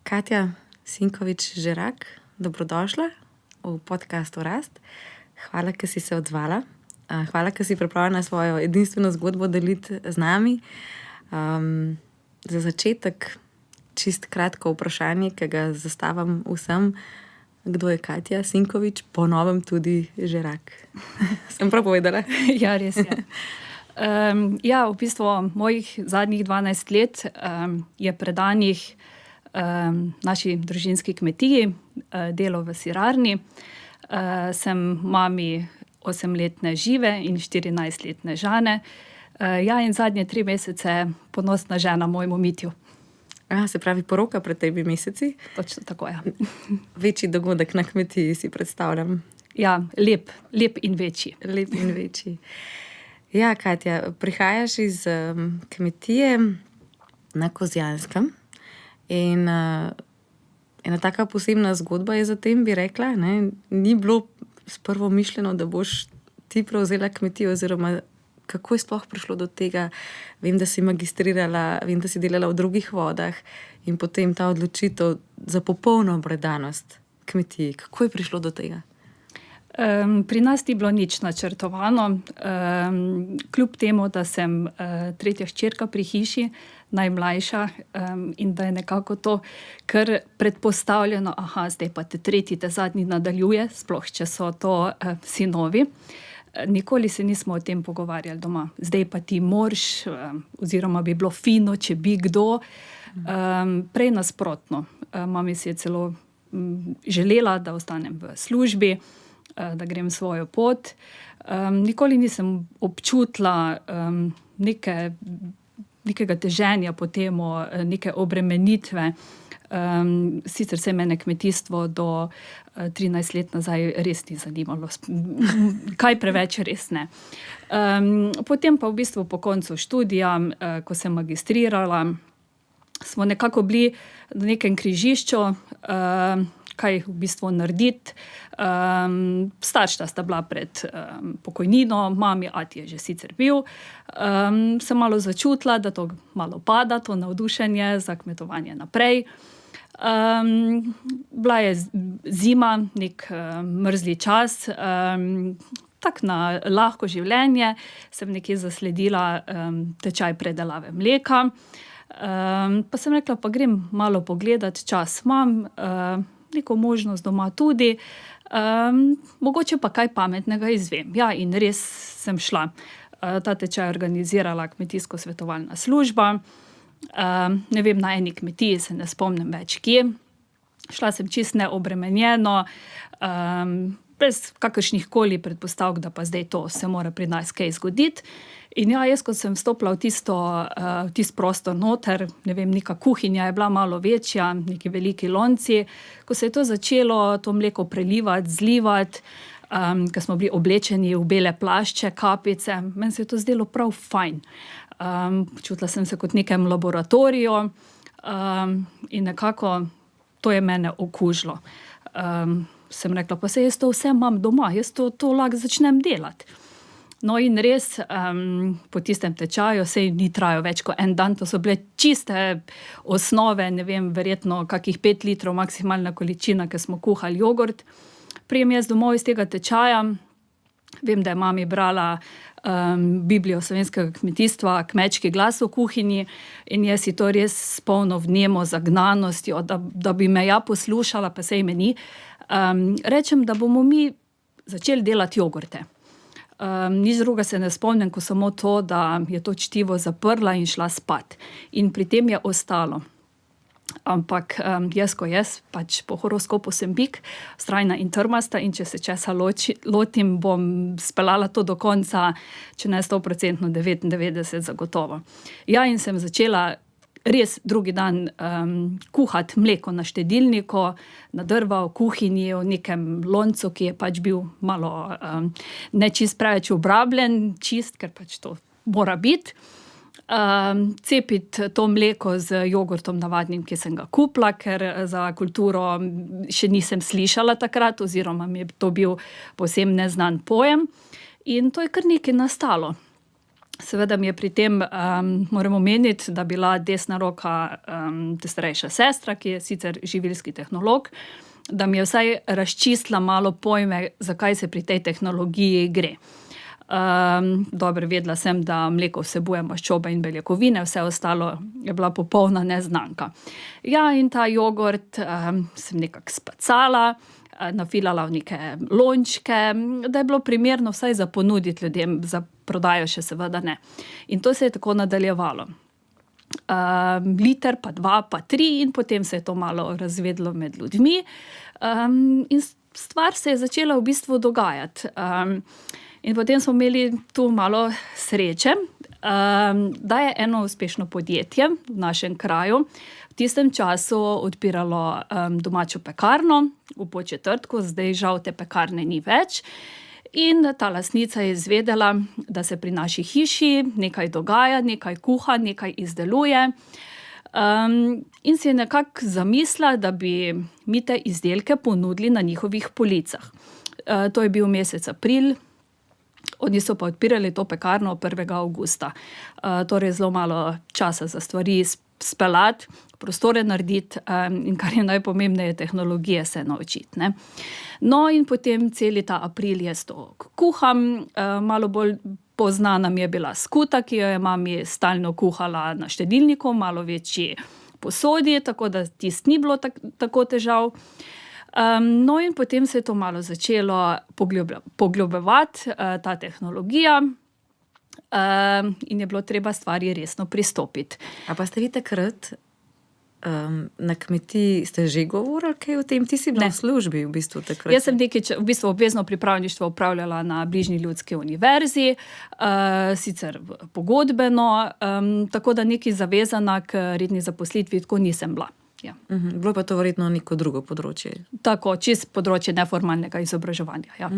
Katja Sinkovič-Žerak, dobrodošla v podcastu Rast. Hvala, ker si se odzvala. Hvala, ker si pripravljena svojo edinstveno zgodbo deliti z nami. Za začetek čist kratko vprašanje, ki ga zastavim vsem. Kdo je Katja Sinkovič, po novem tudi Žerak? Sem prav povedala? Ja, res je. V bistvu mojih zadnjih 12 let je predanih naši družinski kmetiji, delo v sirarni. Sem mami 8-letne Žive in 14-letne Žane. In zadnje 3 mesece ponosna žena mojemu Mitju. Se pravi poroka pred 3 meseci? Točno tako, ja. Večji dogodek na kmetiji si predstavljam. Ja, lep in večji. Lep in večji. Ja, Katja, prihajaš iz kmetije na Kozjanskem. In ena taka posebna zgodba je za tem, bi rekla, ne? Ni bilo sprvo mišljeno, da boš ti prevzela kmetijo, oziroma kako je sploh prišlo do tega. Vem, da si magistrirala, vem, da si delala v drugih vodah in potem ta odločitev za popolno predanost kmetiji. Kako je prišlo do tega? Pri nas ni bilo nič načrtovano. Kljub temu, da sem tretja hčerka pri hiši, najmlajša, in da je nekako to kar predpostavljeno, zdaj pa te tretji, te zadnji nadaljuje, sploh če so to sinovi. Nikoli se nismo o tem pogovarjali doma. Zdaj pa ti moraš, oziroma bi bilo fino, če bi kdo. Prej nasprotno. Mami si je celo želela, da ostanem v službi, da grem svojo pot. Nikoli nisem občutila nekega teženja po temu, neke obremenitve. Sicer se mene kmetijstvo do 13 let nazaj res ni zanimalo. Kaj preveč res ne. Potem pa v bistvu po koncu študija, ko sem magistrirala, smo nekako bili na nekem križišču, kaj v bistvu narediti. Starša sta bila pred pokojnino, mami, ati je že sicer bil. Sem malo začutila, da to malo pada, to navdušenje za kmetovanje naprej. Bila je zima, nek mrzli čas, tako na lahko življenje. Sem nekje zasledila tečaj predelave mleka. Pa sem rekla, pa grem malo pogledat, čas imam, neko možnost doma tudi, mogoče pa kaj pametnega izvem. Ja, in res sem šla. Ta tečaj organizirala kmetijsko-svetovalna služba. Ne vem, na eni kmetiji, se ne spomnim več kje. Šla sem čisto neobremenjeno, brez kakršnih koli predpostavk, da pa zdaj to se mora pri nas kaj zgoditi. In ja, jaz, ko sem vstopila v tisti prostor noter, ne vem, neka kuhinja je bila malo večja, neki veliki lonci. Ko se je to začelo, to mleko prelivati, zlivati, ko smo bili oblečeni v bele plašče, kapice, meni se je to zdelo prav fajn. Počutila sem se kot v nekem laboratoriju, in nekako to je mene okužilo. Sem rekla, pa saj jaz to vse imam doma, jaz to lahko začnem delati. No, in res, po tistem tečaju, saj ni trajal več kot en dan, to so bile čiste osnove, ne vem, verjetno kakih 5 litrov maksimalna količina, ker smo kuhali jogurt. Prijem jaz domov iz tega tečaja, vem, da je mami brala Biblijo slovenskega kmetijstva, Kmečki glas v kuhinji, in jaz si to res s polno vnemo zagnanostjo, da bi me ja poslušala, pa saj me ni. Rečem, da bomo mi začeli delati jogurte. Nič druga se ne spomnim, ko samo to, da je to čtivo zaprla in šla spat. In pri tem je ostalo. Ampak jaz, pač po horoskopu sem bik, vztrajna in trmasta, in če se česa lotim, bom speljala to do konca, če ne 100%, 99% zagotovo. Ja, in sem začela res drugi dan kuhati mleko na štedilniku, na drva, v kuhinji, v nekem loncu, ki je pač bil malo ne čist preveč obrabljen, ker pač to mora biti. cepiti to mleko z jogurtom navadnim, ki sem ga kupila, ker za kulturo še nisem slišala takrat, oziroma mi je to bil povsem neznan pojem. In to je kar nekaj nastalo. Seveda mi je pri tem, moram omeniti, da bila desna roka starejša sestra, ki je sicer živilski tehnolog, da mi je vsaj razčistila malo pojme, zakaj se pri tej tehnologiji gre. Dobro, vedela sem, da mleko vsebuje maščobe in beljakovine, vse ostalo je bila popolna neznanka. Ja, in ta jogurt sem nekako spacala, nafilala v neke lončke, da je bilo primerno vsaj za ponuditi ljudem, za prodajo še seveda ne. In to se je tako nadaljevalo. Liter, pa 2, pa 3 in potem se je to malo razvedlo med ljudmi. In stvar se je začela v bistvu dogajati. In potem smo imeli tu malo sreče, da je eno uspešno podjetje v našem kraju v tistem času odpiralo domačo pekarno v Podčetrtku, zdaj žal te pekarne ni več. In ta lastnica je izvedela, da se pri naši hiši nekaj dogaja, nekaj kuha, nekaj izdeluje. In si je nekako zamislila, da bi mi te izdelke ponudili na njihovih policah. To je bil mesec april. Oni so pa odpirali to pekarno 1. avgusta. Torej zelo malo časa za stvari speljati, prostore narediti in kar je najpomembneje, tehnologije se naučiti, ne. No, in potem celi ta april jaz to kuham, malo bolj poznana mi je bila skuta, ki jo je mami stalno kuhala na štedilniku, malo večji posodi, tako da tisto ni bilo tako težav. No, in potem se je to malo začelo poglobljevati, ta tehnologija, in je bilo treba stvari resno pristopiti. A pa ste vi takrat na kmetiji ste že govorili kaj o tem? Ti si bila v službi v bistvu takrat. Jaz sem v bistvu obvezno pripravništvo opravljala na bližnji ljudski univerzi, sicer pogodbeno, tako da nekaj zavezana k redni zaposlitvi tako nisem bila. Ja. Bilo pa to verjetno neko drugo področje. Tako, čisto področje neformalnega izobraževanja, ja.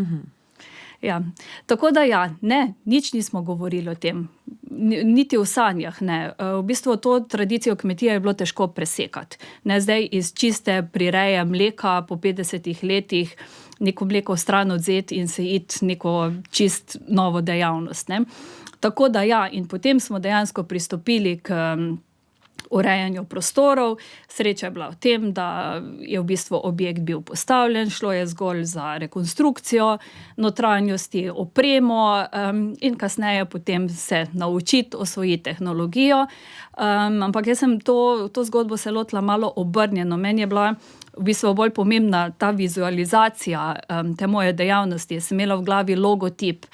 Ja. Tako da ja, ne, nič nismo govorili o tem. Niti v sanjah ne. V bistvu to tradicijo kmetije je bilo težko presekati. Ne, zdaj iz čiste prireje mleka po 50 letih neko mleko stran odvzeti in se iti neko čist novo dejavnost, ne. Tako da ja, in potem smo dejansko pristopili k urejanju prostorov. Sreča je bila v tem, da je v bistvu objekt bil postavljen, šlo je zgolj za rekonstrukcijo notranjosti, opremo in kasneje potem se naučiti, osvojiti tehnologijo. Ampak jaz sem to zgodbo se lotila malo obrnjeno. Meni je bila v bistvu bolj pomembna ta vizualizacija te moje dejavnosti. Jaz sem imela v glavi logotip,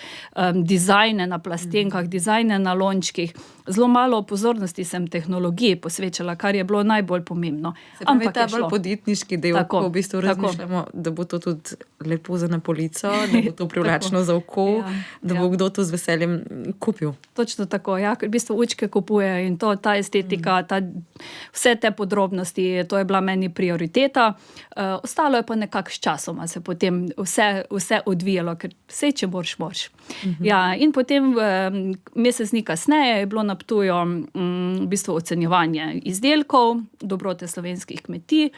dizajne na plastenkah, dizajne na lončkih. Zelo malo pozornosti sem tehnologiji posvečala, kar je bilo najbolj pomembno. Se pravi, ta bolj podjetniški del, ko v bistvu razmišljamo, da bo to tudi lepo za na polico, da bo to privlačno za oko, da bo kdo to z veseljem kupil. Točno tako, ja, ker v bistvu učke kupujejo in to, ta estetika, vse te podrobnosti, to je bila meni prioriteta. Ostalo je pa nekako s časoma se potem vse odvijalo, ker sej, če moraš. Ja, in potem mesec dni kasneje je bilo na Ptuju v bistvu ocenjevanje izdelkov, dobrote slovenskih kmetij.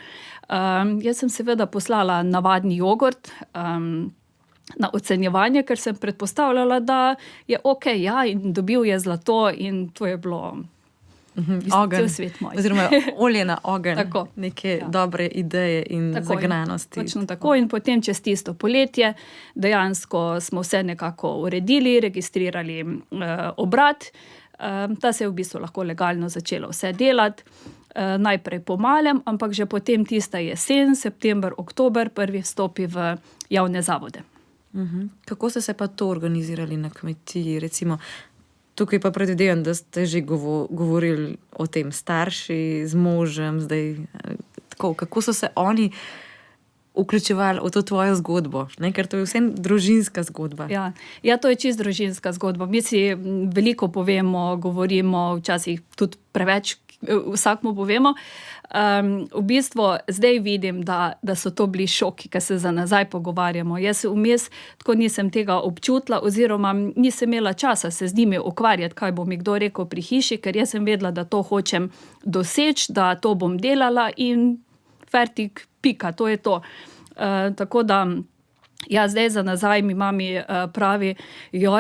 Jaz sem seveda poslala navadni jogurt na ocenjevanje, ker sem predpostavljala, da je okej, ja, in dobil je zlato in to je bilo Ogenj, svet moj. oziroma olje na ogenj, Tako, neke dobre ideje in zagnanosti. Točno tako, in potem čez tisto poletje dejansko smo vse nekako uredili, registrirali obrat. Ta se je v bistvu lahko legalno začelo vse delati, najprej po malem, ampak že potem tista jesen, september, oktober, prvi vstopi v javne zavode. Kako ste se pa to organizirali na kmetiji, recimo? Tukaj pa predvidevam, da ste že govorili o tem, starši z možem, zdaj tako, kako so se oni vključevali v to tvojo zgodbo, ne? Ker to je vsem družinska zgodba. Ja, to je čisto družinska zgodba. Mi si veliko povemo, govorimo, včasih tudi preveč vsakmu povemo. V bistvu zdaj vidim, da so to bili šoki, ki se za nazaj pogovarjamo. Jaz vmes tako nisem tega občutila oziroma nisem imela časa se z njimi ukvarjati, kaj bo mi kdo rekel pri hiši, ker jaz sem vedela, da to hočem doseči, da to bom delala in fertik, pika, to je to. Tako da zdaj za nazaj mi mami pravi,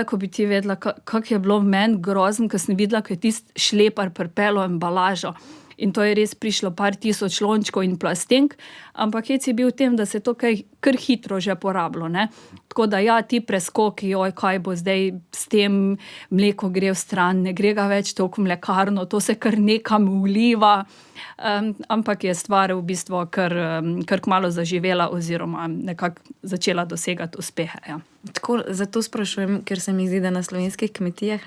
ko bi ti vedela, kako je bilo meni grozno, ko sem videla, ko je tisti šlepar pripeljal embalažo. In to je res prišlo par tisoč lončkov in plastenk, ampak hec je bil v tem, da se to kar hitro že porabilo, ne. Tako da ti preskoki, kaj bo zdaj s tem, mleko gre v stran, ne gre ga več toliko v mlekarno, to se kar nekam vliva, ampak je stvar v bistvu kar kmalu zaživela oziroma nekako začela dosegati uspehe, ja. Tako, zato sprašujem, ker se mi zdi, da na slovenskih kmetijah,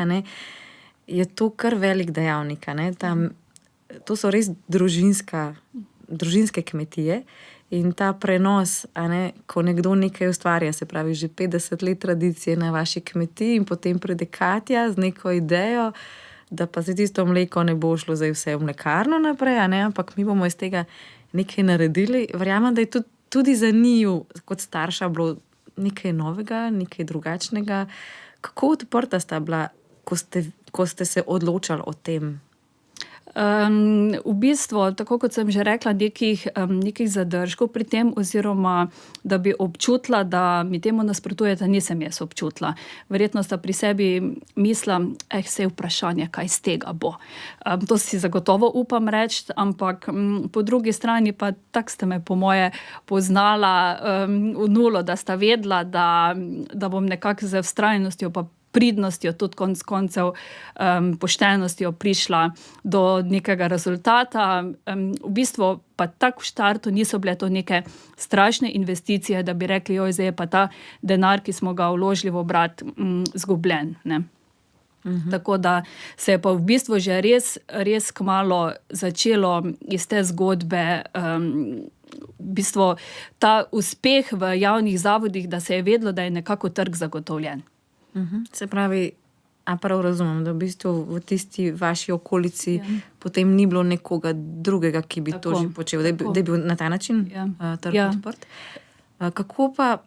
je to kar velik dejavnik, to so res družinske kmetije in ta prenos, ko nekdo nekaj ustvarja, se pravi že 50 let tradicije na vaši kmetiji in potem pride Katja z neko idejo, da pa se tisto mleko ne bo šlo zdaj vse v mlekarno naprej, ampak mi bomo iz tega nekaj naredili. Verjamem, da je tudi za njiju kot starša bilo nekaj novega, nekaj drugačnega. Kako odprta sta bila, ko ste se odločali o tem? V bistvu, tako kot sem že rekla, nekih zadržkov pri tem oziroma, da bi občutila, da mi temu nasprotujeta, nisem jaz občutila. Verjetno sta pri sebi mislila, saj vprašanje, kaj z tega bo. To si zagotovo upam reči, ampak po drugi strani pa tako ste me po moje poznala v nulo, da sta vedela, da bom nekako z vztrajnostjo pa pridnostjo, tudi konec koncev poštenostjo prišla do nekega rezultata. V bistvu pa tako v štartu niso bile to neke strašne investicije, da bi rekli, zdaj je pa ta denar, ki smo ga vložili v obrat, zgubljen, ne. Tako da se je pa v bistvu že res kmalu začelo iz te zgodbe v bistvu ta uspeh v javnih zavodih, da se je vedelo, da je nekako trg zagotovljen. Se pravi, prav razumem, da v bistvu v tisti vaši okolici potem ni bilo nekoga drugega, ki bi to že počel, da je bil na ta način trg odprt. Kako pa,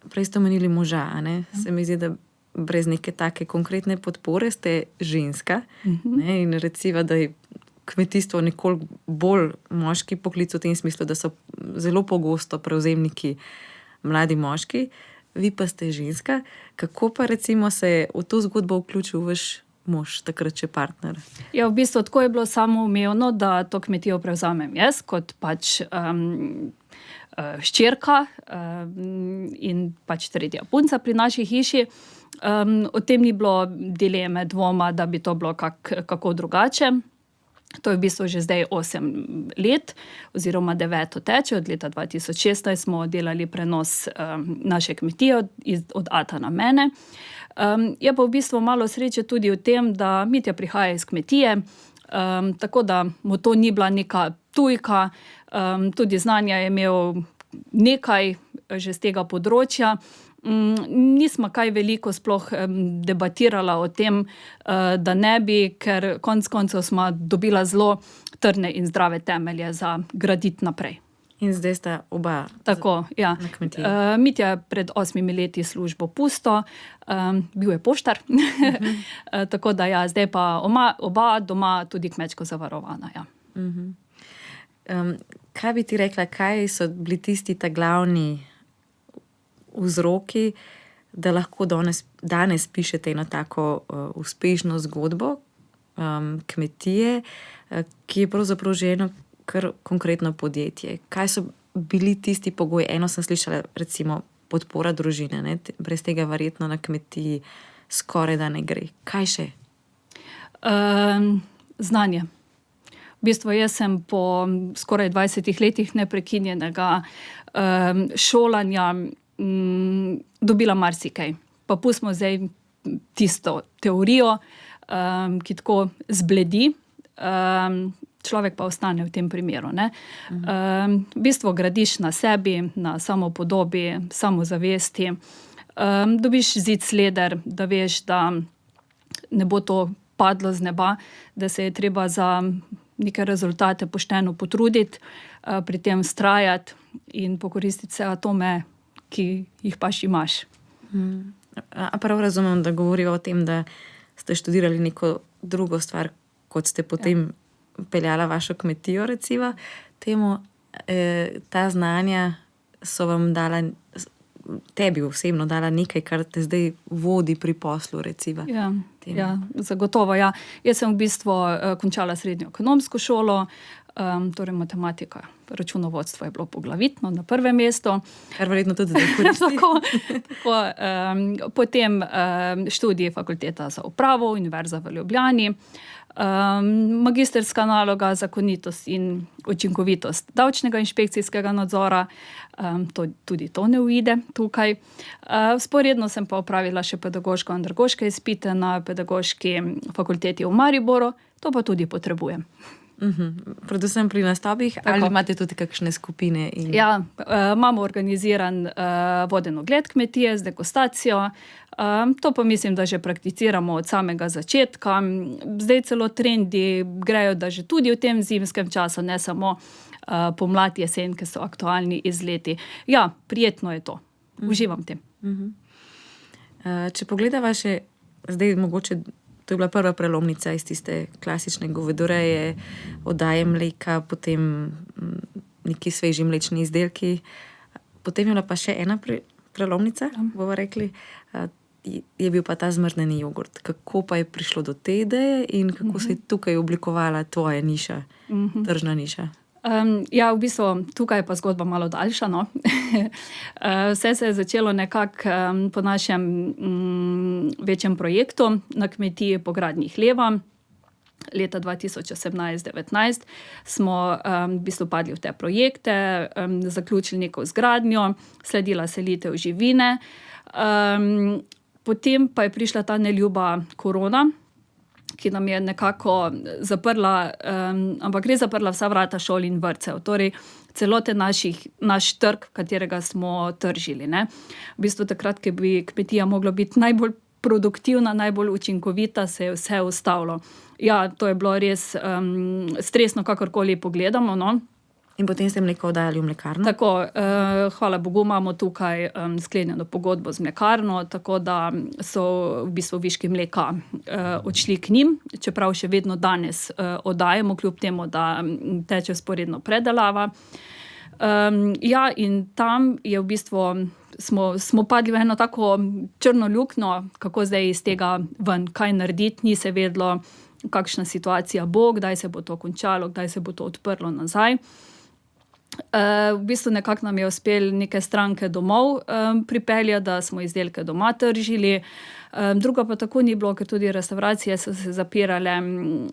prej ste omenili moža, se mi zdi, da brez neke take konkretne podpore ste ženska, in reciva, da je kmetijstvo nekoliko bolj moški poklic v tem smislu, da so zelo pogosto prevzemniki mladi moški. Vi pa ste ženska. Kako pa recimo se je v to zgodbo vključil vaš mož, takrat še partner? V bistvu tako je bilo samoumevno, da to kmetijo prevzamem jaz kot hčerka in tretja punca pri naši hiši. O tem ni bilo dileme, dvoma, da bi to bilo kako drugače. To je v bistvu že zdaj 8 let oziroma 9 teče. Od leta 2016 smo delali prenos naše kmetije od ata na mene. Je pa v bistvu malo sreče tudi v tem, da Mitja prihaja iz kmetije, tako da mu to ni bila neka tujka, tudi znanja je imel nekaj že z tega področja. Nismo kaj veliko sploh debatirala o tem, da ne bi, ker konec koncev smo dobila zelo trdne in zdrave temelje za graditi naprej. In zdaj sta oba tako, na kmetiji. Mitja je pred 8 leti službo pustil, bil je poštar, tako da zdaj pa oba doma tudi kmečko zavarovana. Kaj bi ti rekla, kaj so bili tisti ta glavni vzroki, da lahko danes pišete eno tako uspešno zgodbo kmetije, ki je pravzaprav že eno kar konkretno podjetje? Kaj so bili tisti pogoji? Eno sem slišala, recimo podpora družine, brez tega verjetno na kmetiji skoraj da ne gre. Kaj še? Znanje. V bistvu jaz sem po skoraj 20 letih neprekinjenega šolanja dobila marsikaj. Pa pustimo zdaj tisto teorijo, ki tako zbledi. človek pa ostane v tem primeru, ne. V bistvu gradiš na sebi, na samopodobi, samozavesti, dobiš zid sleder, da veš, da ne bo to padlo z neba, da se je treba za neke rezultate pošteno potruditi, pri tem vztrajati in pokoristiti vse atome, ki jih pač imaš. A prav razumem, da govorijo o tem, da ste študirali neko drugo stvar, kot ste potem peljala vašo kmetijo, recimo, temu, ta znanja so vam dala, tebi osebno dala nekaj, kar te zdaj vodi pri poslu, recimo. Ja, zagotovo, ja. Jaz sem v bistvu končala srednjo ekonomsko šolo, torej matematika, računovodstvo je bilo poglavitno na prvem mestu. Kar verjetno tudi zdaj koristi. Potem študij Fakulteta za upravo, Univerza v Ljubljani, magistrska naloga zakonitost in učinkovitost davčnega inšpekcijskega nadzora, tudi to ne uide tukaj. Vzporedno sem pa opravila še pedagoško-andragoške izpite na Pedagoški fakulteti v Mariboru, to pa tudi potrebujem. Predvsem pri nastopih, ali imate tudi kakšne skupine? Ja, imamo organiziran voden ogled kmetije z degustacijo, to pa mislim, da že prakticiramo od samega začetka. Zdaj celo trendi grejo, da že tudi v tem zimskem času, ne samo pomlad, jesen, ki so aktualni izleti. Ja, prijetno je to. Uživam v tem. Če pogledava še, zdaj mogoče, to je bila prva prelomnica iz tiste klasične govedoreje, oddaje mleka, potem neki sveži mlečni izdelki. Potem je bila pa še ena prelomnica, bomo rekli, je bil pa ta zmrznjeni jogurt. Kako pa je prišlo do te ideje in kako se je tukaj oblikovala tvoja niša, tržna niša? Ja, v bistvu tukaj je pa zgodba malo daljša, no. Vse se je začelo nekako po našem večjem projektu na kmetiji po gradnji hleva. Leta 2018-19 smo v bistvu padli v te projekte, zaključili neko zgradnjo, sledila selitev živine. Potem pa je prišla ta neljuba korona, ki nam je nekako zaprla, ampak res zaprla vsa vrata šol in vrtcev. Torej, celoten naš trg, katerega smo tržili, ne. V bistvu takrat, ko bi kmetija mogla biti najbolj produktivna, najbolj učinkovita, se je vse ustavilo. Ja, to je bilo res stresno, kakorkoli pogledamo, no. In potem ste mleko oddajali v mlekarno? Tako, hvala Bogu, imamo tukaj sklenjeno pogodbo z mlekarno, tako da so v bistvu viški mleka odšli k njim, čeprav še vedno danes oddajamo, kljub temu, da teče vzporedno predelava. Ja, in tam je v bistvu, smo padli v eno tako črno luknjo, kako zdaj iz tega ven, kaj narediti, ni se vedlo, kakšna situacija bo, kdaj se bo to končalo, kdaj se bo to odprlo nazaj. V bistvu nekako nam je uspelo neke stranke domov pripeljati, da smo izdelke doma tržili. Druga pa tako ni bilo, ker tudi restavracije so se zapirale,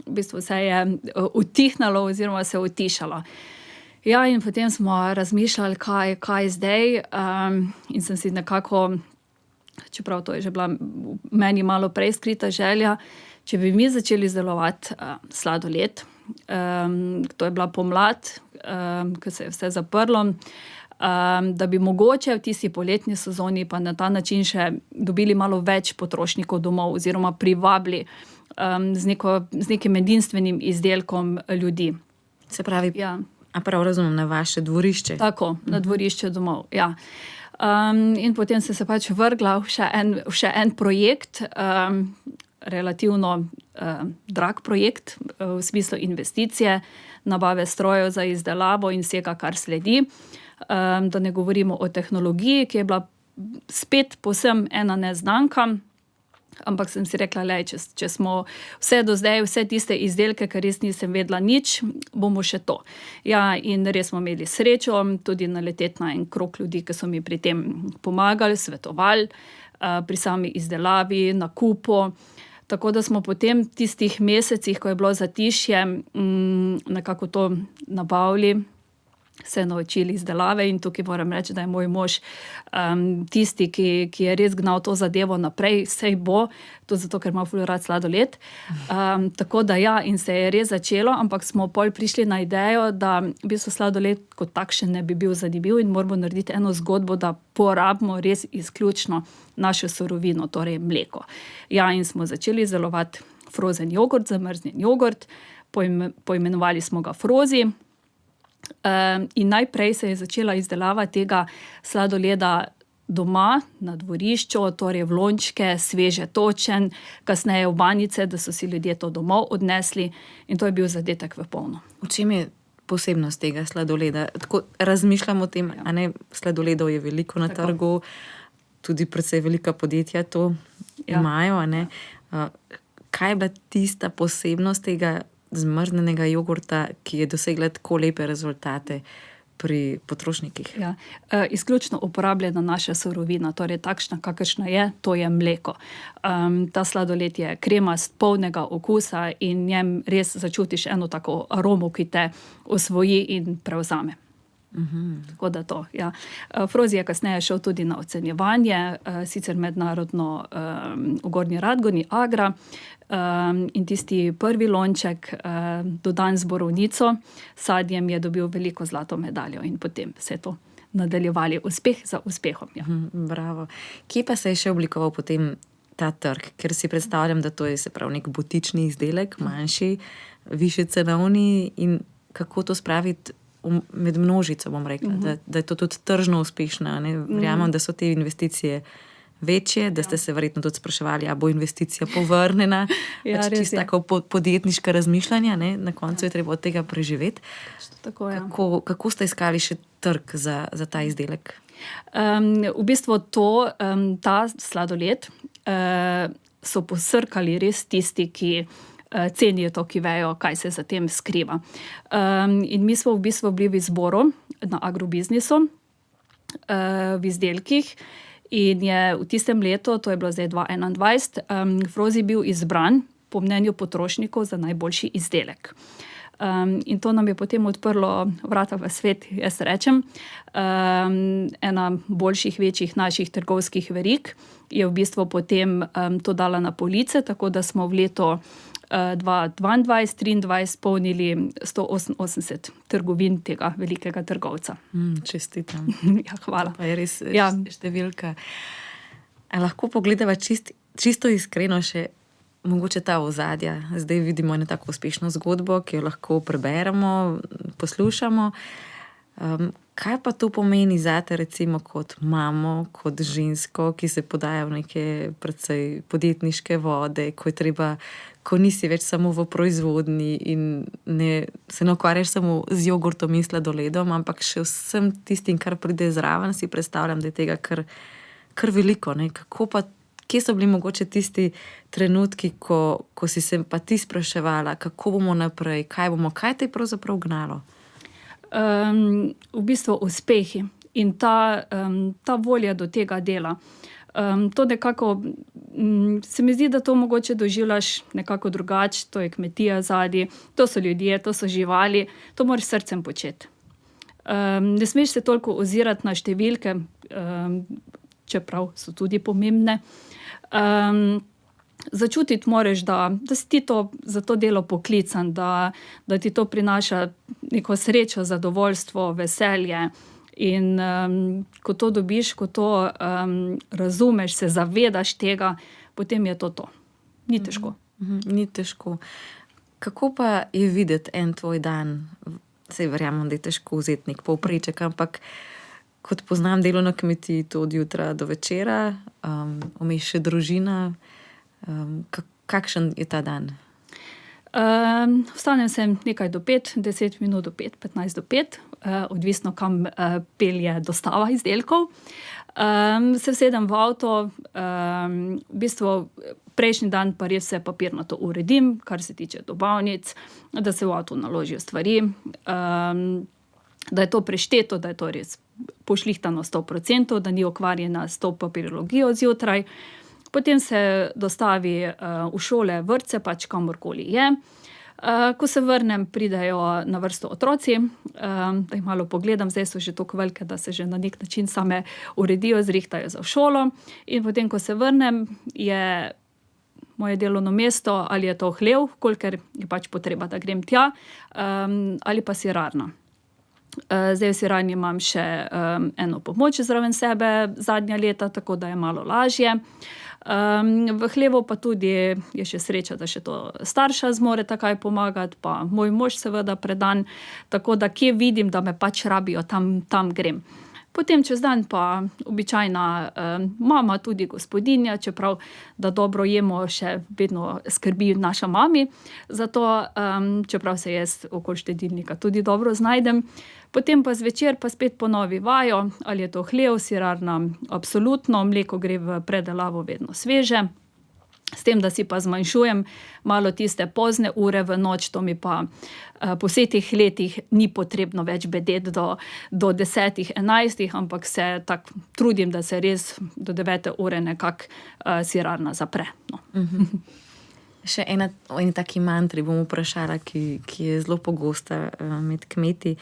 v bistvu se je utihnalo oziroma se utišalo. Ja, in potem smo razmišljali, kaj zdaj, in sem si nekako, čeprav to je že bila meni malo prej skrita želja, če bi mi začeli izdelovati sladoled, to je bila pomlad, ko se je vse zaprlo, da bi mogoče v tisti poletni sezoni pa na ta način še dobili malo več potrošnikov domov oziroma privabili z nekim edinstvenim izdelkom ljudi. Se pravi, ja. A prav razumem, na vaše dvorišče? Tako, na dvorišče domov, ja. In potem sem se pač vrgla v še en projekt, relativno drag projekt, v smislu investicije, nabave strojev za izdelavo in vsega, kar sledi. Da ne govorimo o tehnologiji, ki je bila spet povsem ena neznanka, ampak sem si rekla, če smo vse do zdaj, vse tiste izdelke, ker res nisem vedela nič, bomo še to. Ja, in res smo imeli srečo, tudi naleteti na en krog ljudi, ki so mi pri tem pomagali, svetovali, pri sami izdelavi, nakupu. Tako da smo potem v tistih mesecih, ko je bilo zatišje, nekako to nabavili, se naučili izdelave in tukaj moram reči, da je moj mož tisti, ki je res gnal to zadevo naprej, sej bo, tudi zato, ker ima ful rad sladoled. Tako da ja, in se je res začelo, ampak smo pol prišli na idejo, da v bistvu sladoled kot takšen ne bi bil zanimiv in moramo narediti eno zgodbo, da porabimo res izključno našo surovino, torej mleko. Ja, in smo začeli izdelovati frozen jogurt, zamrznjen jogurt, poimenovali smo ga Frozi. In najprej se je začela izdelava tega sladoleda doma, na dvorišču, torej v lončke, sveže točen, kasneje v banice, da so si ljudje to domov odnesli in to je bil zadetek v polno. V čem je posebnost tega sladoleda? Tako razmišljam o tem, a ne, sladoledov je veliko na trgu, tudi precej velika podjetja to imajo, a ne. Kaj je bila tista posebnost tega zmrznjenega jogurta, ki je dosegla tako lepe rezultate pri potrošnikih? Ja, izključno uporabljena naša surovina, torej takšna, kakršna je, to je mleko. Ta sladoled je kremast, polnega okusa in njem res začutiš eno tako aromo, ki te osvoji in prevzame. Tako da to, ja. Frozi je kasneje šel tudi na ocenjevanje, sicer mednarodno v Gornji Radgoni, Agra, in tisti prvi lonček, dodan z borovnico, sadjem, je dobil veliko zlato medaljo in potem se je to nadaljevali uspeh za uspehom. Ja. Bravo. Kje pa se je še oblikoval potem ta trg? Ker si predstavljam, da to je, se pravi, nek butični izdelek, manjši, višje cenovni, in kako to spraviti med množico, bom rekla, da je to tudi tržno uspešno. Verjamem, da so te investicije večje, da ste se verjetno tudi spraševali, a bo investicija povrnjena. Čisto tako podjetniška razmišljanja, ne? Na koncu je treba od tega preživeti. Tako, ja. Kako ste iskali še trg za ta izdelek? V bistvu ta sladoled so posrkali res tisti, ki cenijo to, ki vejo, kaj se za tem skriva. In mi smo v bistvu bili v izboru na agrobiznisu, v izdelkih, in je v tistem letu, to je bilo zdaj 2021, Frozi bil izbran po mnenju potrošnikov za najboljši izdelek. In to nam je potem odprlo vrata v svet, jaz rečem. Ena boljših, večjih naših trgovskih verig je v bistvu potem to dala na police, tako da smo v letu 2022-2023 polnili 188 trgovin tega velikega trgovca. Čestitam. Ja, hvala. To pa je res številka. A lahko pogledava čisto iskreno še mogoče ta ozadja? Zdaj vidimo eno tako uspešno zgodbo, ki jo lahko preberemo, poslušamo. Kaj pa to pomeni zate, recimo kot mamo, kot žensko, ki se podaja v neke precej podjetniške vode, ko nisi več samo v proizvodnji in se ne ukvarjaš samo z jogurtom in sladoledom, ampak še vsem tistim, kar pride zraven, si predstavljam, da je tega kar veliko, ne? Kje so bili mogoče tisti trenutki, ko si se pa ti spraševala, kako bomo naprej, kaj te je pravzaprav gnalo? V bistvu uspehi in ta volja do tega dela. To nekako, se mi zdi, da to mogoče doživljaš nekako drugače, to je kmetija zadaj, to so ljudje, to so živali, to moraš srcem početi. Ne smeš se toliko ozirati na številke, čeprav so tudi pomembne. Začutiti moraš, da si ti za to delo poklican, da ti to prinaša neko srečo, zadovoljstvo, veselje. In ko to dobiš, ko to razumeš, se zavedaš tega, potem je to. Ni težko. Ni težko. Kako pa je videti en tvoj dan? Saj verjamem, da je težko vzeti nek povpreček, ampak kot poznam delo na kmetiji, to od jutra do večera, vmes še družina. Kakšen je ta dan? Vstanem se nekaj do 5, 10 minut do 5, 15 do 5, odvisno kam pelje dostava izdelkov. Se vsedem v avto, v bistvu prejšnji dan pa res se papirnato uredim, kar se tiče dobavnic, da se v avto naložijo stvari, da je to prešteto, da je to res pošlihtano 100%, da ni okvarjena s to papirologijo zjutraj. Potem se dostavi v šole, vrtce, pač kamorkoli je. Ko se vrnem, pridejo na vrsto otroci, da jih malo pogledam, zdaj so že toliko velike, da se že na nek način same uredijo, zrihtajo za šolo, in potem, ko se vrnem, je moje delovno mesto, ali je to hlev, kolikor je pač potreba, da grem tja, ali pa sirarna. Zdaj v sirarni imam še eno pomoč zraven sebe zadnja leta, tako da je malo lažje. V hlevu pa tudi je še sreča, da še to starša zmoreta kaj pomagati, pa moj mož seveda predan, tako da kje vidim, da me pač rabijo, tam grem. Potem čez dan pa običajna mama, tudi gospodinja, čeprav da dobro jemo, še vedno skrbi naša mami, zato čeprav se jaz okoli štedilnika tudi dobro znajdem. Potem pa zvečer pa spet ponovi vajo, ali je to hlev, sirarna, absolutno, mleko gre v predelavo vedno sveže. S tem, da si pa zmanjšujem malo tiste pozne ure v noč, to mi pa po vseh teh letih ni potrebno več bedeti do 10, 11, ampak se tako trudim, da se res do 9 ure nekako sirarna zapre. No. Še eni taki mantri bom vprašala, ki je zelo pogosta med kmeti,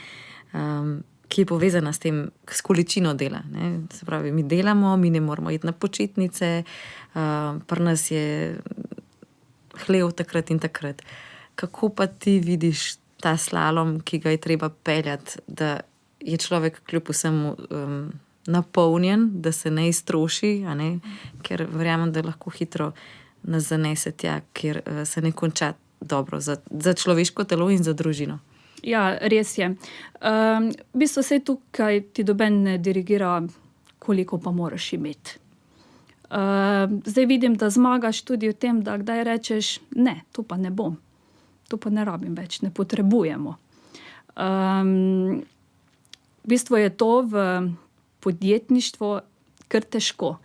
ki je povezana s količino dela, ne? Se pravi, mi delamo, mi ne moramo iti na počitnice, pri nas je hlev takrat in takrat. Kako pa ti vidiš ta slalom, ki ga je treba peljati, da je človek kljub vsemu napolnjen, da se ne iztroši, a ne? Ker verjamem, da lahko hitro nas zanese tja, kjer se ne konča dobro za človeško telo in za družino. Ja, res je. V bistvu se tukaj ti noben ne dirigira, koliko pa moraš imeti. Zdaj vidim, da zmagaš tudi v tem, da kdaj rečeš, ne, to pa ne bom. To pa ne rabim več, ne potrebujemo. V bistvu je to v podjetništvu kar težko,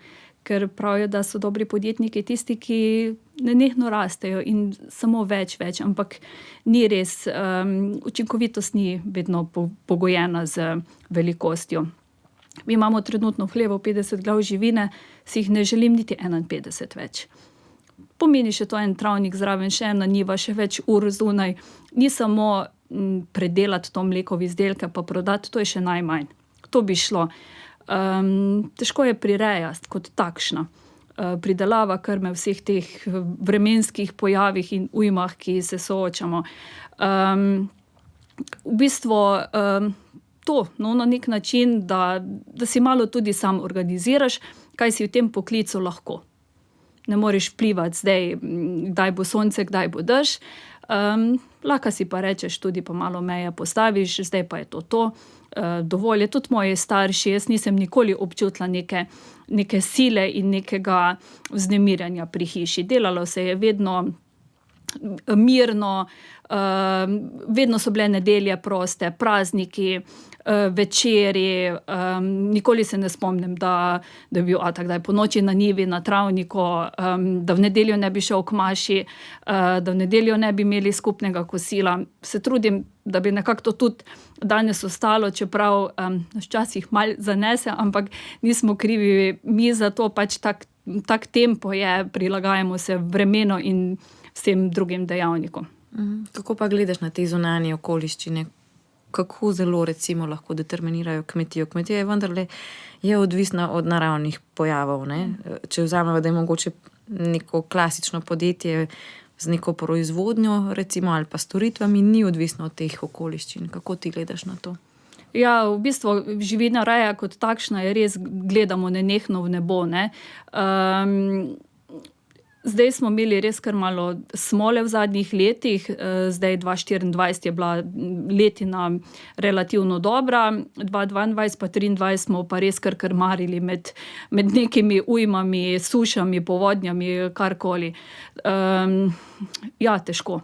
ker pravijo, da so dobri podjetniki tisti, ki nenehno rastejo in samo več, ampak ni res, učinkovitost ni vedno pogojena z velikostjo. Mi imamo trenutno v hlevu 50 glav živine, si jih ne želim niti 51 več. Pomeni še to en travnik zraven, še ena njiva, še več ur zunaj. Ni samo predelati to mleko v izdelke pa prodati, to je še najmanj. To bi šlo. Težko je prireja kot takšna. Pridelava krme, vseh teh vremenskih pojavih in ujmah, ki se soočamo. V bistvu to, no, na nek način, da si malo tudi sam organiziraš, kaj si v tem poklicu lahko. Ne moreš vplivati zdaj, kdaj bo sonce, kdaj bo dež. Lahko si pa rečeš, tudi pa malo meje postaviš, zdaj pa je to. Dovolj je, tudi moji starši, jaz nisem nikoli občutila neke sile in nekega vznemirjanja pri hiši. Delalo se je vedno mirno, vedno so bile nedelje proste, prazniki, večeri, nikoli se ne spomnim, da bi bil kdaj po noči na njivi, na travniku, da v nedeljo ne bi šel k maši, da v nedeljo ne bi imeli skupnega kosila. Se trudim, da bi nekako to tudi danes ostalo, čeprav nas včasih malo zanese, ampak nismo krivi mi za to, pač tak tempo je, prilagajamo se vremenu in vsem drugim dejavnikom. Kako pa gledaš na te zunanje okoliščine? Kako zelo recimo lahko determinirajo kmetijo? Kmetija je vendarle odvisna od naravnih pojavov, ne? Če vzamemo, da je mogoče neko klasično podjetje z neko proizvodnjo, recimo, ali pa storitvami, ni odvisno od teh okoliščin. Kako ti gledaš na to? Ja, v bistvu živinoreja kot takšna je res, gledamo nenehno v nebo, ne. Zdaj smo imeli res kar malo smole v zadnjih letih, zdaj 2024 je bila letina relativno dobra, 2022 pa 2023 smo pa res kar krmarili med nekimi ujmami, sušami, povodnjami, karkoli. Ja, težko.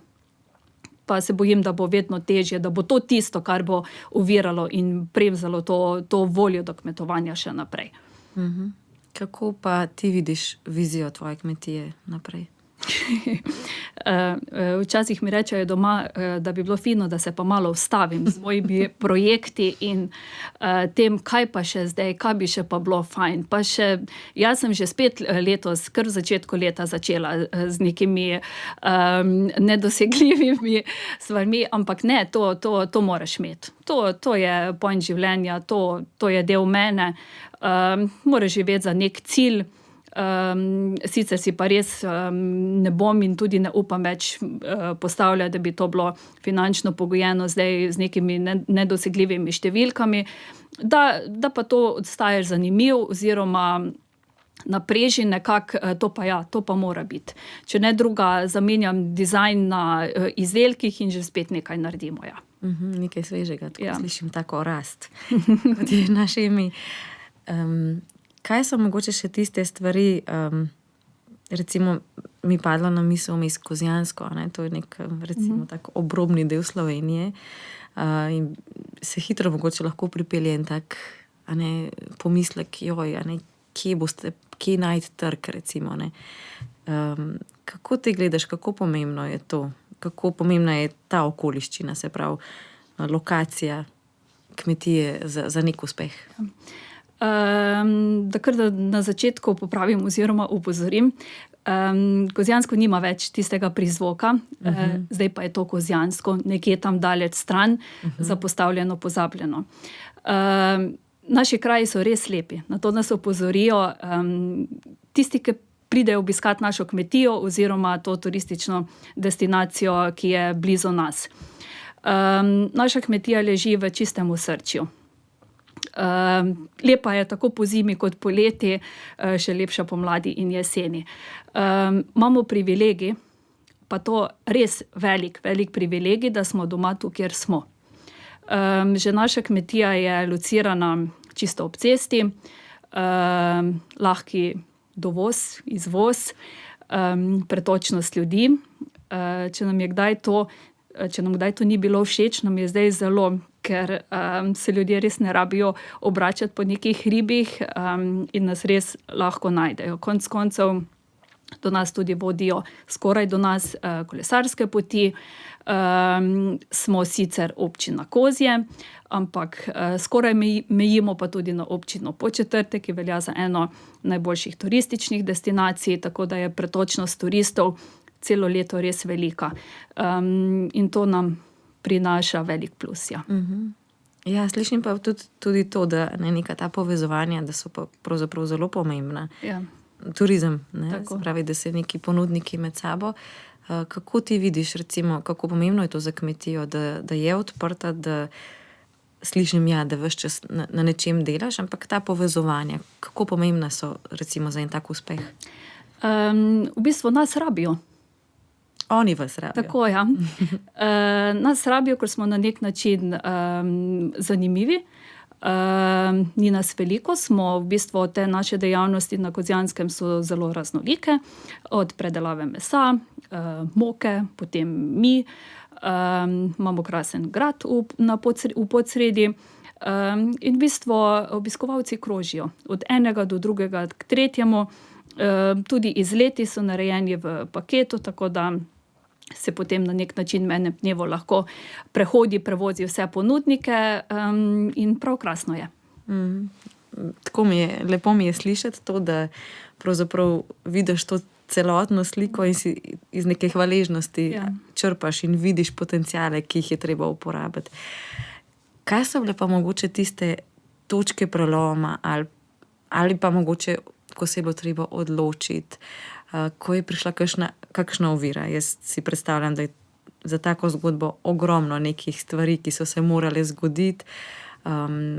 Pa se bojim, da bo vedno težje, da bo to tisto, kar bo oviralo in prevzelo to voljo do kmetovanja še naprej. Kako pa ti vidiš vizijo tvoje kmetije naprej? Včasih mi rečejo doma, da bi bilo fino, da se pa malo ustavim z mojimi projekti in tem, kaj pa še zdaj, kaj bi še pa bilo fajn. Pa še, jaz sem že spet letos, kar v začetku leta začela z nekimi nedosegljivimi stvarmi, ampak ne, to moraš imeti. To je point življenja, to je del mene. Moraš živeti za nek cilj. Sicer si pa res ne bom in tudi ne upam več postavljati, da bi to bilo finančno pogojeno zdaj z nekimi nedosegljivimi številkami, da pa to ostaješ zanimiv oziroma napreži nekako, to pa mora biti. Če ne druga, zamenjam dizajn na izdelkih in že spet nekaj naredimo, ja. Nekaj svežega, tako slišim tako rast, kot je naše ime. Kaj so mogoče še tiste stvari, recimo mi padlo na misel vmes Kozjansko, ne? To je nek, recimo, tak obrobni del Slovenije, in se hitro mogoče lahko pripelje en tak, pomislek, kje najti trg, recimo, ne? Kako ti gledaš, kako pomembno je to? Kako pomembna je ta okoliščina, se pravi, lokacija kmetije za nek uspeh? Da kar na začetku popravim oziroma upozorim, Kozjansko nima več tistega prizvoka, zdaj pa je to Kozjansko, nekje tam daleč stran, zapostavljeno, pozabljeno. Naši kraji so res lepi, na to nas opozorijo tisti, ki pridejo obiskati našo kmetijo oziroma to turistično destinacijo, ki je blizu nas. Naša kmetija leži v čistem osrčju. Lepa je tako po zimi kot poleti, še lepša pomladi in jeseni. Imamo privilegij, pa to res velik privilegij, da smo doma tu, kjer smo. Že naša kmetija je locirana čisto ob cesti, lahki dovoz, izvoz, pretočnost ljudi. Če nam kdaj to ni bilo všeč, nam je zdaj zelo, ker se ljudje res ne rabijo obračati po nekih hribih in nas res lahko najdejo. Konec koncev do nas tudi vodijo, skoraj do nas, kolesarske poti. Smo sicer občina Kozje, ampak skoraj mejimo pa tudi na občino Podčetrtek, ki velja za eno najboljših turističnih destinacij, tako da je pretočnost turistov celo leto res velika. In to nam prinaša velik plus, ja. Ja, slišim pa tudi to, da neka ta povezovanja, da so pa pravzaprav zelo pomembna. Ja. Turizem, ne? Se pravi, da se neki ponudniki med sabo. Kako ti vidiš, recimo, kako pomembno je to za kmetijo, da je odprta, da slišim, da ves čas na nečem delaš, ampak ta povezovanja, kako pomembna so, recimo, za en tak uspeh? V bistvu nas rabijo. Oni vas rabijo. Tako, ja. Nas rabijo, ker smo na nek način zanimivi. Ni nas veliko, smo v bistvu te naše dejavnosti na Kozjanskem so zelo raznolike, od predelave mesa, moke, potem mi, imamo krasen grad v Podsredi, in v bistvu obiskovalci krožijo od enega do drugega k tretjemu, tudi izleti so narejeni v paketu, tako da se potem na nek način v enem dnevu lahko prevozi vse ponudnike, in prav krasno je. Tako lepo mi je slišati to, da pravzaprav vidiš to celotno sliko in si iz neke hvaležnosti črpaš in vidiš potenciale, ki jih je treba uporabiti. Kaj so bile pa mogoče tiste točke preloma ali pa mogoče, ko se je bilo treba odločiti, ko je prišla kakšna ovira? Jaz si predstavljam, da je za tako zgodbo ogromno nekih stvari, ki so se morale zgoditi,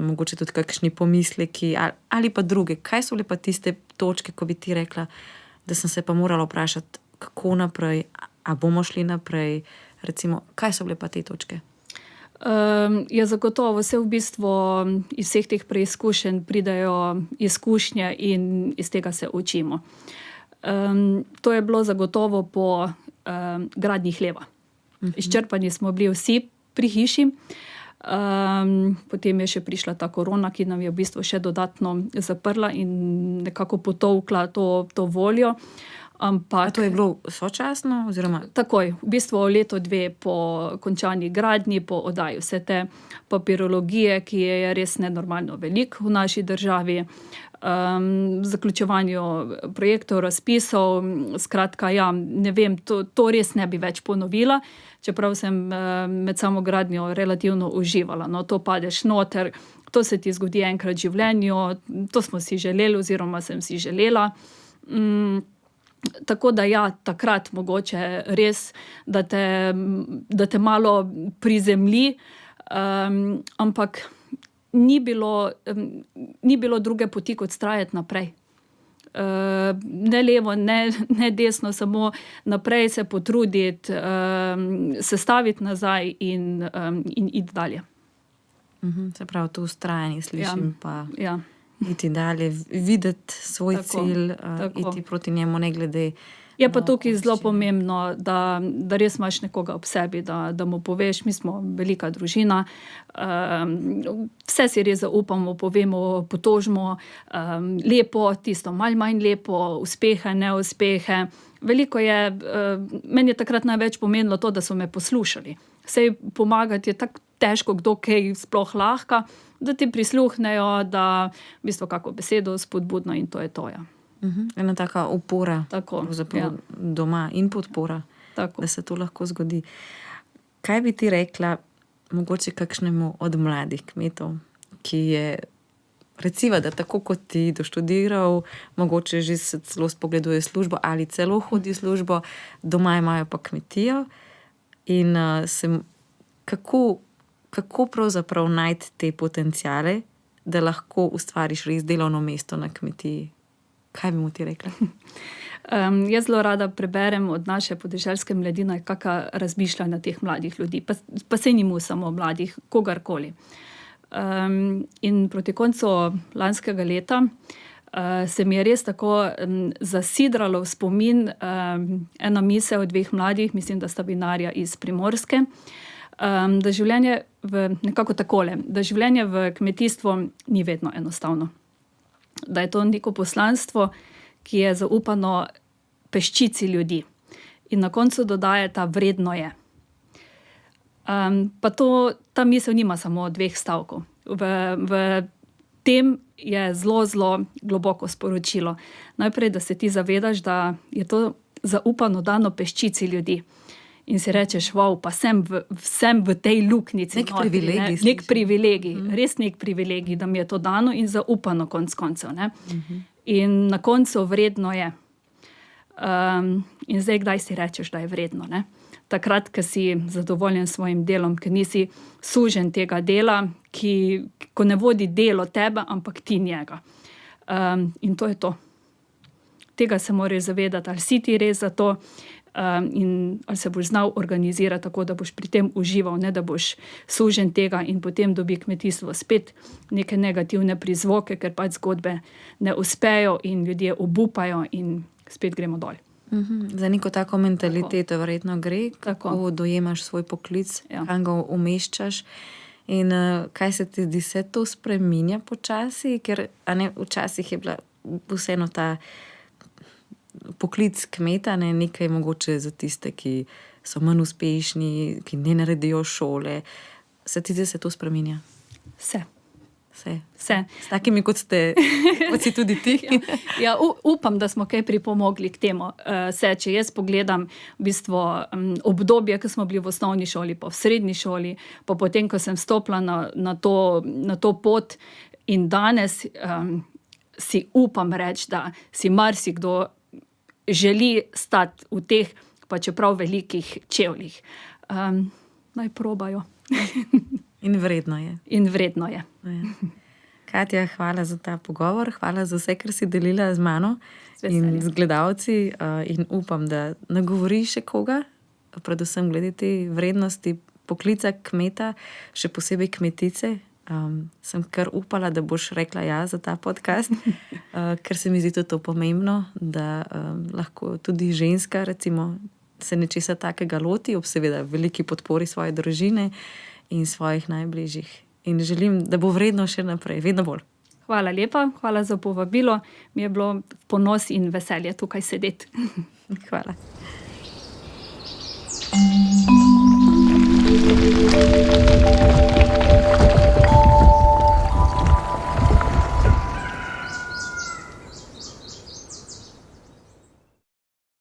mogoče tudi kakšni pomisleki ali pa druge. Kaj so bile pa tiste točke, ko bi ti rekla, da sem se pa morala vprašati, kako naprej, a bomo šli naprej, recimo, kaj so bile pa te točke? Ja, zagotovo se v bistvu iz vseh teh preizkušenj pridejo izkušnje in iz tega se učimo. To je bilo zagotovo po gradnji hleva. Izčrpani smo bili vsi pri hiši, potem je še prišla ta korona, ki nam je v bistvu še dodatno zaprla in nekako potolkla to voljo. Ampak to je bilo sočasno? Oziroma... Takoj, v bistvu leto, dve po končani gradnji, po oddaji vse te papirologije, ki je res nenormalno veliko v naši državi, zaključevanju projektov, razpisov, skratka, ja, ne vem, to res ne bi več ponovila, čeprav sem med samo gradnjo relativno uživala. No, to padeš noter, to se ti zgodi enkrat v življenju, to smo si želeli oziroma sem si želela. Tako da ja, takrat mogoče res, da te malo prizemlji, ampak ni bilo druge poti, kot vztrajati naprej. Ne levo, ne desno, samo naprej se potruditi, sestaviti nazaj in iti dalje. Se pravi, to vztrajanje slišim, Ja. iti dalje, videti svoj cilj, iti proti njemu, ne glede. Je pa tukaj zelo pomembno, da res imaš nekoga ob sebi, da mu poveš, mi smo velika družina, vse si res zaupamo, povemo, potožimo, lepo, tisto malo manj lepo, uspehe, neuspehe. Veliko je, meni je takrat največ pomenilo to, da so me poslušali. Saj pomagati je tako težko, kdo kaj sploh lahko, da ti prisluhnejo, da v bistvu kako besedo spodbudno in to je to, ja. Ena taka opora, Tako, doma in podpora, Tako. da se to lahko zgodi. Kaj bi ti rekla mogoče kakšnemu od mladih kmetov, ki je, reciva, da tako kot ti doštudiral, mogoče že se celo spogleduje službo ali celo hodi v službo, doma imajo pa kmetijo in kako pravzaprav najti te potenciale, da lahko ustvariš res delovno mesto na kmetiji? Kaj bi mu ti rekla? Jaz zelo rada preberem od naše podeželske mladine kakšna razmišljanja teh mladih ljudi, pa saj ni mu samo mladih, kogarkoli. In proti koncu lanskega leta se mi je res tako zasidralo v spomin ena misel od dveh mladih, mislim, da sta vinarja iz Primorske, da življenje nekako takole, da življenje v kmetijstvu ni vedno enostavno. Da je to neko poslanstvo, ki je zaupano peščici ljudi. In na koncu dodaja ta vredno je. Pa ta misel nima samo dveh stavkov. V tem je zelo, zelo globoko sporočilo. Najprej, da se ti zavedaš, da je to zaupano dano peščici ljudi. In si rečeš, wow, pa sem v tej luknjici. Nek privilegij. Nek privilegij, res nek privilegij, da mi je to dano in zaupano konec koncev. In na koncu vredno je. In zdaj, kdaj si rečeš, da je vredno? Ne? Takrat, ko si zadovoljen s svojim delom, ker nisi suženj tega dela, ko ne vodi delo tebe, ampak ti njega. In to je to. Tega se moraš zavedati, ali si ti res za to, in ali se boš znal organizirati tako, da boš pri tem užival, ne da boš suženj tega in potem dobi kmetijstvo spet neke negativne prizvoke, ker pač zgodbe ne uspejo in ljudje obupajo in spet gremo dol. Za neko tako mentaliteto verjetno gre, kako dojemaš svoj poklic, kam ga umeščaš in kaj se ti zdi, se to spreminja počasi, ker včasih je bila vseeno ta poklic kmeta, nekaj mogoče za tiste, ki so manj uspešni, ki ne naredijo šole. Se ti zdi, se to spreminja? Vse. S takimi, kot si tudi ti. Ja, upam, da smo kaj pripomogli k temu. Če jaz pogledam v bistvu obdobje, ko smo bili v osnovni šoli, pa v srednji šoli, pa potem, ko sem stopila na to pot in danes si upam reči, da si marsikdo želi stati v teh, pa čeprav velikih čevljih. Naj probajo. In vredno je. In vredno je. Katja, hvala za ta pogovor, hvala za vse, kar si delila z mano in z gledalci in upam, da nagovori še koga, predvsem glede te vrednosti poklica kmeta, še posebej kmetice. Sem kar upala, da boš rekla ja za ta podcast, ker se mi zdi to pomembno, da lahko tudi ženska recimo se nečesa takega loti, ob seveda veliki podpori svoje družine in svojih najbližjih. In želim, da bo vredno še naprej, vedno bolj. Hvala lepa, hvala za povabilo. Mi je bilo ponos in veselje tukaj sedeti. Hvala.